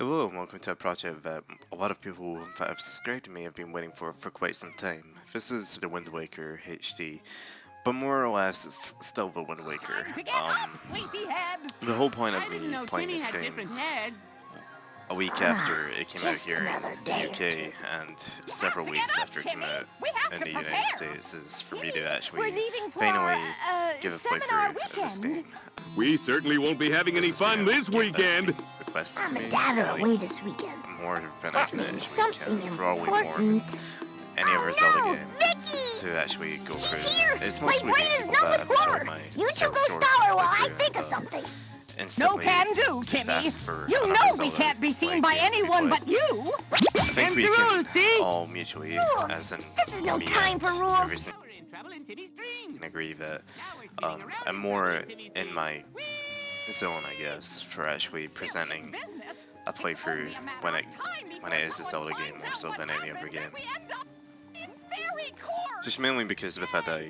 Hello and welcome to a project that a lot of people that have subscribed to me have been waiting for quite some time. This is the Wind Waker HD, but more or less it's still the Wind Waker. The whole point of me playing this game a week after it came out here in the UK and several weeks after it came out in the United States is for me to actually finally give a playthrough of this game. We certainly won't be having any fun this weekend. Requested to me, like, more than I can actually can, probably more than any other Zelda game to actually go through. It's mostly people that have enjoyed my Skyward Sword playthrough and instantly just asked for another Zelda, we can't be seen by game to be anyone played. but you. I think we can all mutually, as in me and everything, can agree that I'm more in my zone, I guess, for actually presenting a playthrough when it is a Zelda game more so than any other game. Just mainly because of the fact that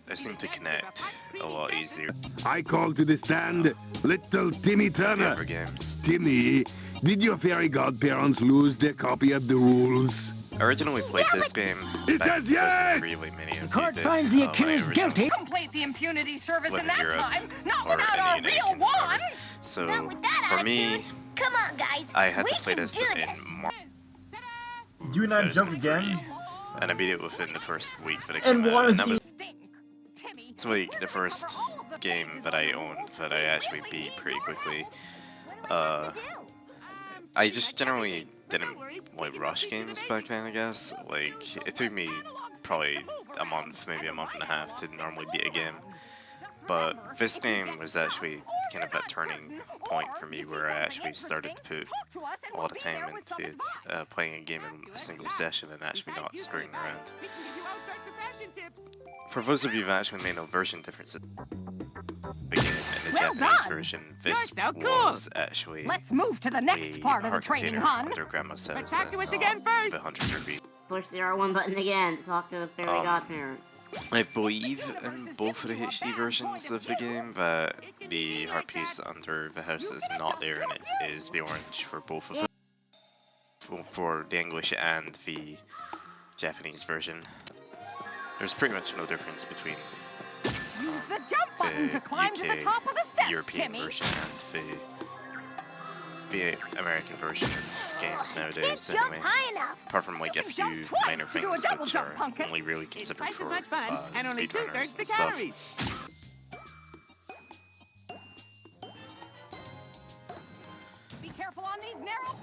I seem to connect a lot easier. I call to the stand little Timmy Turner. Other games. Timmy, did your fairy godparents lose their copy of the rules? I originally played this game back in 2003, like many of you did. Find the accused guilty. Complete the impunity service in that Europe, time, not or without in the our United real Kingdom, one. So, for me, Come on, guys. I had to play this in March. Do not jump again. And I beat it within the first week that it came out. And that was like the first game that I owned that I actually beat pretty quickly. I just generally didn't like rush games back then, I guess. Like, it took me probably a month, maybe a month and a half to normally beat a game. But this game was actually kind of that turning point for me where I actually started to put a lot of time into playing a game in a single session and actually not screwing around. For those of you that actually made no version differences, the game in the Japanese version, this was actually Let's move to the next part of the heart training, container hon. under Grandma's house Back to us at again first. the 100 rupees. Push the R1 button again to talk to the fairy godparents. I believe in both of the HD versions of the game that the heart piece under the house is not there and it is the orange for both of them. For the English and the Japanese version. There's pretty much no difference between the UK European version and the American version of games nowadays anyway. Apart from like a few minor things which are only really considered for speedrunners and stuff.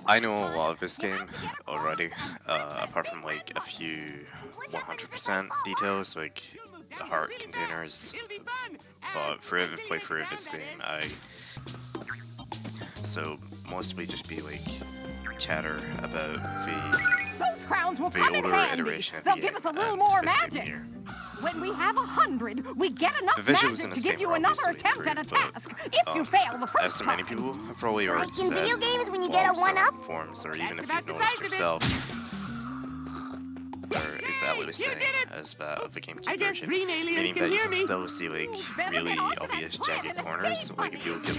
I know a lot of this game already, apart from like a few 100% details like the heart containers, but for every playthrough of this game so mostly just be like chatter about the older iteration of the game and this game here. When we have 100, we get enough The visuals in magic this to give game you are another obviously attempt at a improved, task. If you fail the as first so many time. people have probably already in said, video games when you get a on some 1-up? forums, or even if you've noticed yourself, or exactly the same as that of the GameCube version, meaning that you can still see like really obvious jagged corners, like if you look at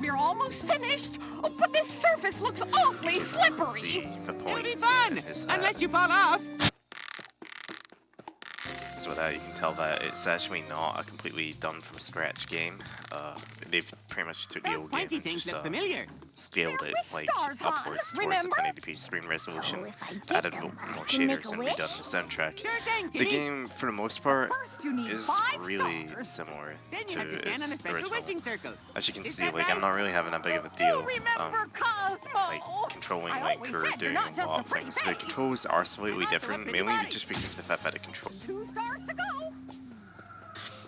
We're almost finished, but this surface looks awfully slippery. see the points in his hat. Unless you fall off. So that you can tell that it's actually not a completely done from scratch game. They've pretty much took the old game and just scaled it like upwards towards the 1080p screen resolution, added more shaders and redone the soundtrack. The game, for the most part, is really similar to its original. As you can see, like I'm not really having that big of a deal, like controlling Link or doing a lot of things. The controls are slightly different, mainly just because of the fact that it controls.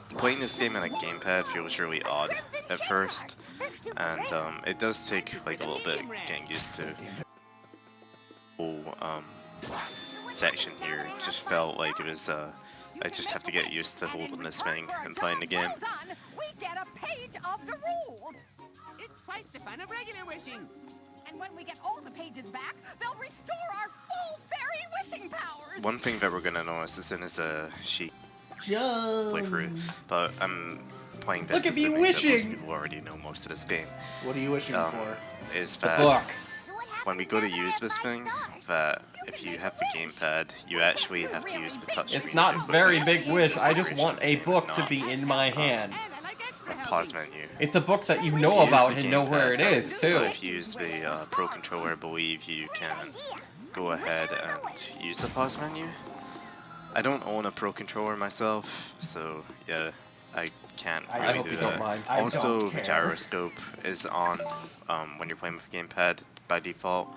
Playing this game on a gamepad feels really odd at first, and it does take like a little bit getting used to. The whole section here just felt like it was I just have to get used to holding this thing and playing the game. We get a page of the rules. It's quite the fun of regular wishing. And when we get all the pages back, they'll restore our full fairy wishing powers. One thing that we're gonna notice is in his sheet play through it. But I'm playing this. Look at me assuming that most wishing! people already know most of this game. What are you wishing for? Is The that book. when we go to use this thing, that if you have the gamepad, you actually have to use the touchscreen. It's not to very equip big it, so wish. the I just separation want a game book and to not, be in my hand. a pause menu. It's a book that you know If you use about the and know where gamepad, it is, but too. if you use the Pro Controller, I believe you can go ahead and use the pause menu. I don't own a Pro Controller myself, so yeah, I can't I really hope do you that. don't mind. Also, don't the care. gyroscope is on when you're playing with the gamepad by default,